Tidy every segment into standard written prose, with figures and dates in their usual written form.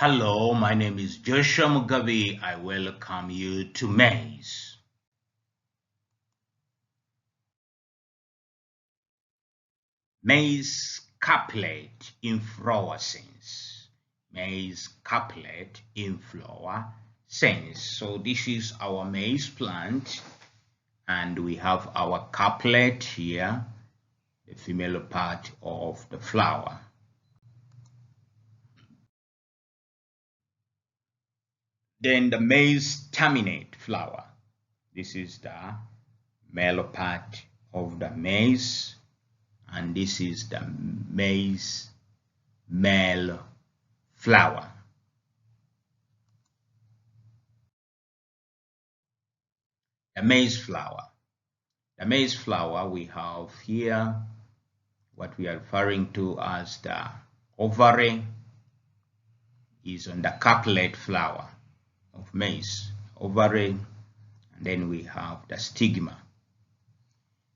Hello, my name is Joshua Mugabe. I welcome you to Maize. Maize couplet inflorescence. Maize couplet inflorescence. So this is our maize plant, and we have our couplet here, the female part of the flower. Then the maize terminate flower. This is the male part of the maize, and this is the maize male flower. The maize flower. The maize flower, we have here what we are referring to as the ovary is on the couplet flower of maize. Ovary, and then we have the stigma.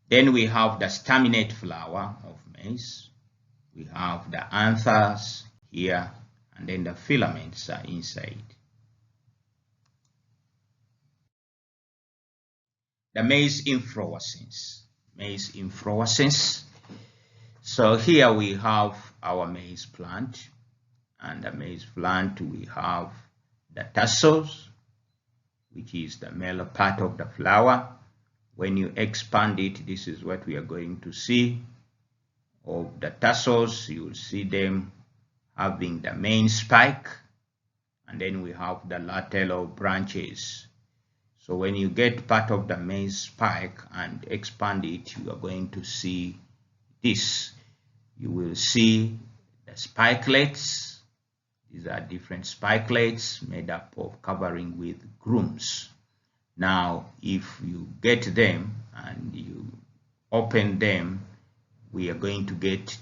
Then we have the staminate flower of maize. We have the anthers here, and then the filaments are inside. The maize inflorescence. Maize inflorescence. So here we have our maize plant, and the maize plant we have the tassels, which is the male part of the flower. When you expand it, this is what we are going to see. Of the tassels, you will see them having the main spike, and then we have the lateral branches. So when you get part of the maize spike and expand it, you are going to see this. You will see the spikelets. These are different spikelets made up of covering with grooms. Now, if you get them and you open them, we are going to get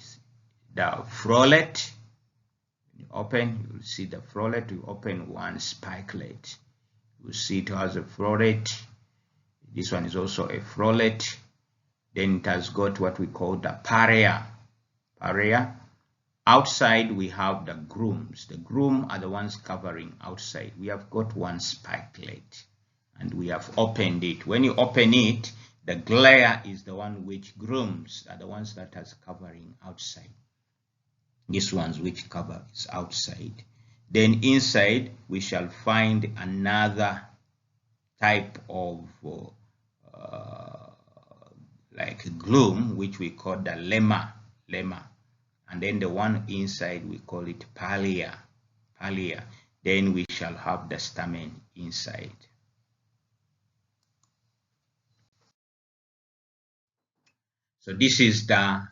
the frollet. When you open, you will see the frollet. You open one spikelet. You see it has a frollet. This one is also a frollet. Then it has got what we call the paria. Outside we have the grooms. The groom are the ones covering outside. We have got one spikelet, and we have opened it. When you open it, the glare is the one which grooms are the ones that has covering outside. This one's which cover is outside. Then inside we shall find another type of like gloom, which we call the lemma, and then the one inside we call it palia. Then we shall have the stamen inside. So this is the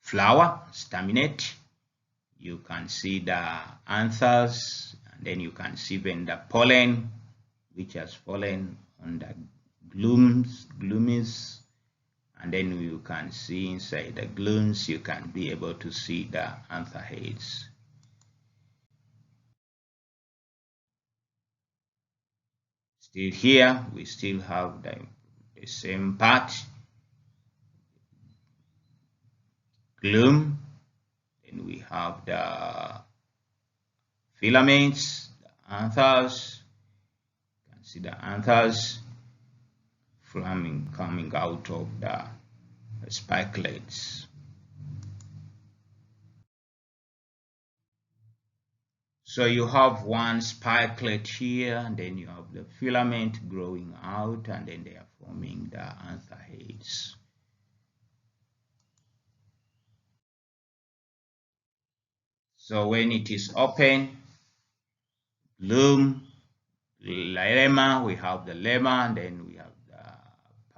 flower, staminate. You can see the anthers, and then you can see even the pollen which has fallen on the gloomies, and then you can see inside the glooms you can be able to see the anther heads. Still here we still have the same part, gloom. Then we have the filaments, the anthers. You can see the anthers coming out of the spikelets. So you have one spikelet here, and then you have the filament growing out, and then they are forming the anther heads. So when it is open, bloom, lemma, we have the lemma, and then we have the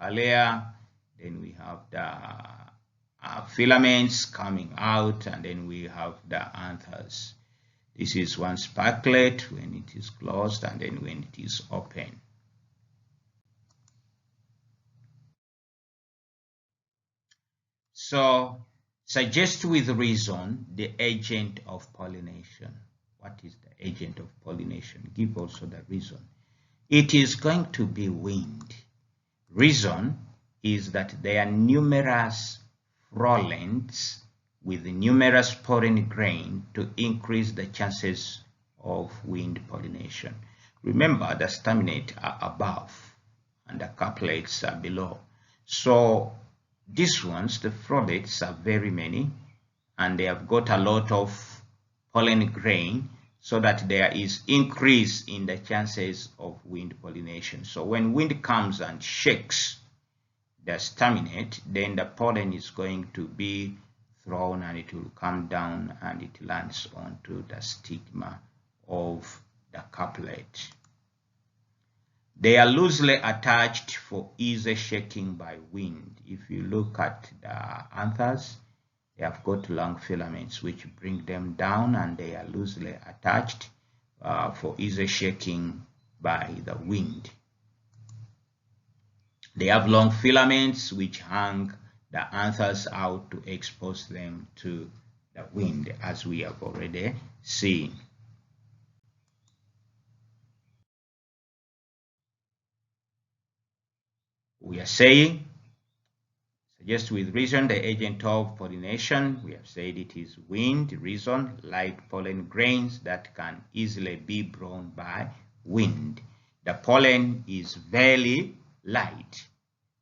palea, then we have the filaments coming out, and then we have the anthers. This is one spikelet when it is closed, and then when it is open. So suggest with reason the agent of pollination. What is the agent of pollination? Give also the reason. It is going to be wind. Reason is that there are numerous frolets with numerous pollen grain to increase the chances of wind pollination. Remember, the staminate are above and the couplets are below. So these ones, the florets, are very many and they have got a lot of pollen grain, so that there is increase in the chances of wind pollination. So when wind comes and shakes the staminate, then the pollen is going to be thrown and it will come down and it lands onto the stigma of the couplet. They are loosely attached for easy shaking by wind. If you look at the anthers, they have got long filaments which bring them down, and they are loosely attached for easy shaking by the wind. They have long filaments which hang the anthers out to expose them to the wind, as we have already seen. We are saying, suggest with reason the agent of pollination. We have said it is wind. Reason, light pollen grains that can easily be blown by wind. The pollen is very light,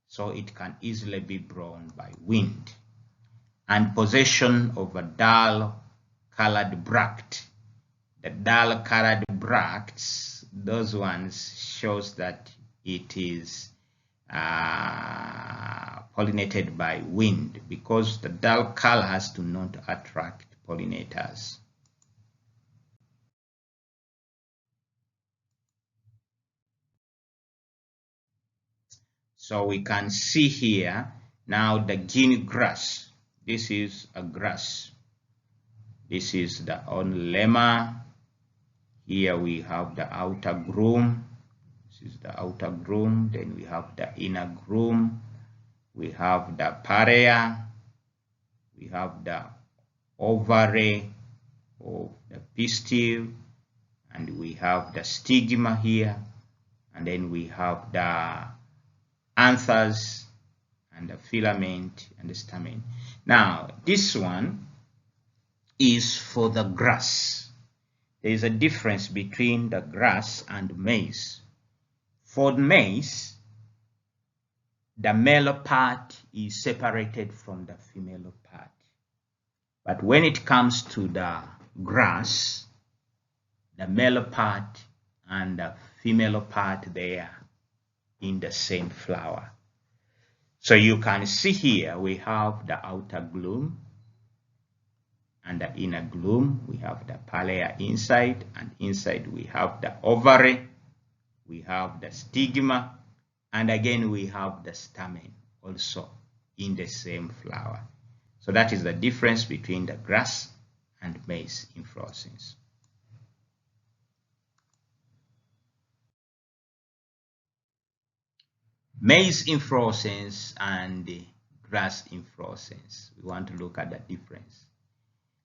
so it can easily be blown by wind. And possession of a dull colored bract. The dull colored bracts, those ones shows that it is pollinated by wind, because the dull colors do not attract pollinators. So we can see here now the Guinea grass. This is a grass. This is the lemma. Here we have the outer groom. This is the outer groom. Then we have the inner groom. We have the paria. We have the ovary of the pistil. And we have the stigma here. And then we have the anthers and the filament and the stamen. Now, this one is for the grass. There is a difference between the grass and maize. For maize, the male part is separated from the female part. But when it comes to the grass, the male part and the female part, they are in the same flower. So you can see here we have the outer gloom and the inner gloom. We have the palea inside, and inside we have the ovary, we have the stigma, and again we have the stamen also in the same flower. So that is the difference between the grass and maize inflorescence. Maize inflorescence and grass inflorescence. We want to look at the difference.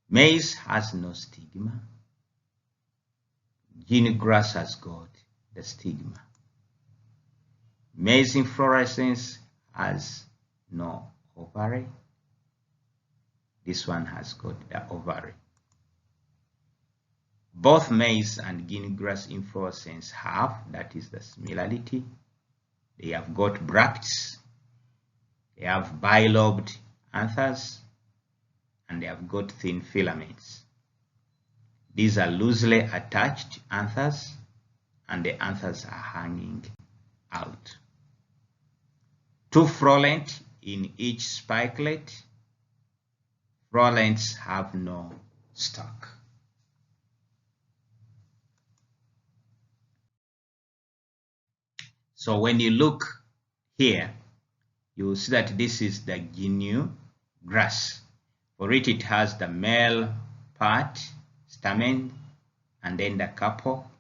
Maize has no stigma. Guinea grass has got the stigma. Maize inflorescence has no ovary. This one has got the ovary. Both maize and Guinea grass inflorescence have, that is the similarity. They have got bracts, they have bilobed anthers, and they have got thin filaments. These are loosely attached anthers, and the anthers are hanging out. Two frolent in each spikelet. Frolents have no stalk. So when you look here, you will see that this is the Guinea grass. For it, it has the male part, stamen, and then the carpel,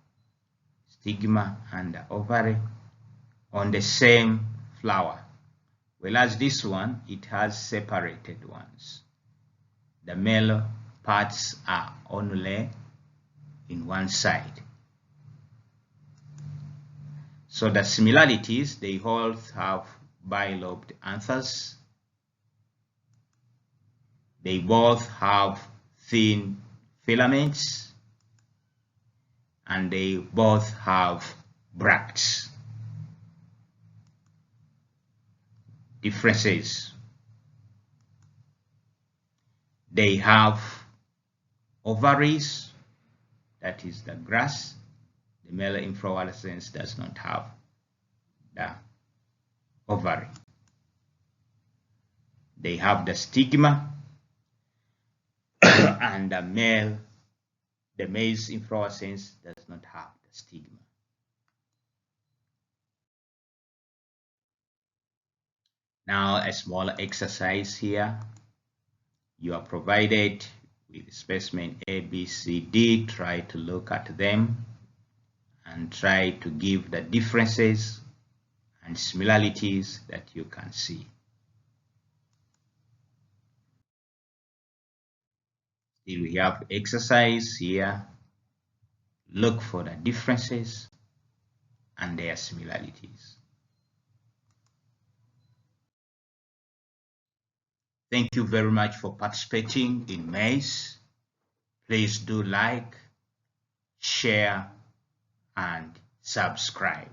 stigma, and the ovary on the same flower. Whereas this one, it has separated ones. The male parts are only in one side. So the similarities, they all have bilobed anthers. They both have thin filaments and they both have bracts. Differences: they have ovaries, that is the grass. The male inflorescence does not have the ovary. They have the stigma, and the maize inflorescence does not have the stigma. Now a small exercise here. You are provided with specimen A, B, C, D. Try to look at them and try to give the differences and similarities that you can see. Still, we have exercise here. Look for the differences and their similarities. Thank you very much for participating in Maize. Please do like, share, and subscribe.